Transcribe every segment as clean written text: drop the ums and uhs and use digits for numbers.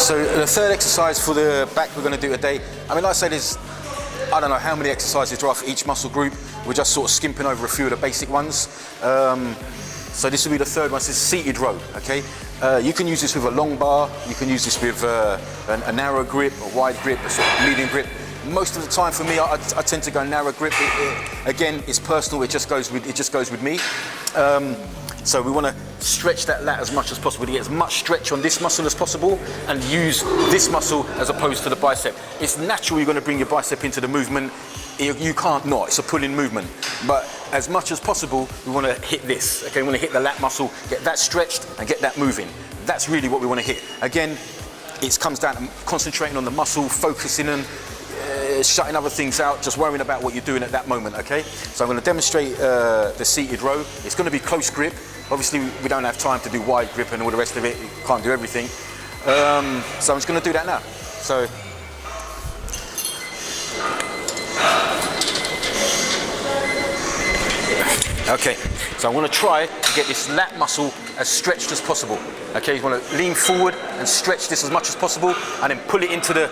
So the third exercise for the back we're going to do today, I mean, like I said, I don't know how many exercises there are for each muscle group. We're just sort of skimping over a few of the basic ones. So this will be the third one. This is seated row, okay? You can use this with a long bar. You can use this with a narrow grip, a wide grip, a sort of medium grip. Most of the time for me, I tend to go narrow grip. Again, it's personal. It just goes with me. So we want to stretch that lat as much as possible to get as much stretch on this muscle as possible and use this muscle as opposed to the bicep. It's natural you're going to bring your bicep into the movement. You can't not, it's a pull-in movement. But as much as possible, we want to hit this, okay? We want to hit the lat muscle, get that stretched and get that moving. That's really what we want to hit. Again, it comes down to concentrating on the muscle, focusing and shutting other things out, just worrying about what you're doing at that moment, okay? So I'm going to demonstrate the seated row. It's going to be close grip. Obviously, we don't have time to do wide grip and all the rest of it. You can't do everything. So I'm just going to do that now. So, okay, so I want to try to get this lat muscle as stretched as possible. Okay, you want to lean forward and stretch this as much as possible and then pull it into the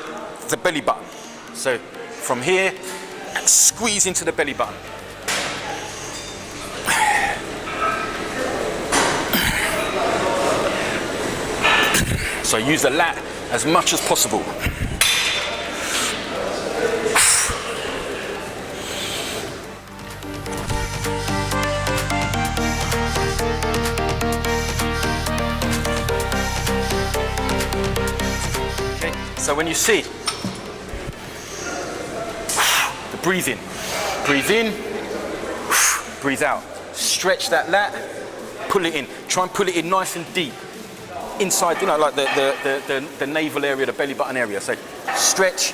belly button. So from here, and squeeze into the belly button. So use the lat as much as possible. Okay, so when you see the breathe in, breathe out. Stretch that lat, pull it in. Try and pull it in nice and deep. Inside, you know, like the navel area, the belly button area. So stretch,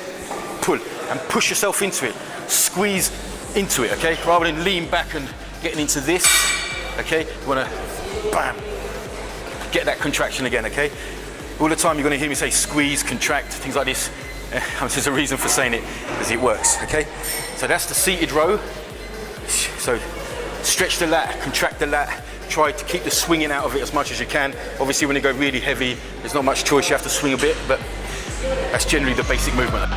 pull, and push yourself into it. Squeeze into it, okay? Rather than lean back and getting into this, okay? You wanna, bam, get that contraction again, okay? All the time you're gonna hear me say squeeze, contract, things like this. There's a reason for saying it, because it works, okay? So that's the seated row. So stretch the lat, contract the lat, try to keep the swinging out of it as much as you can. Obviously, when you go really heavy, there's not much choice, you have to swing a bit, but that's generally the basic movement.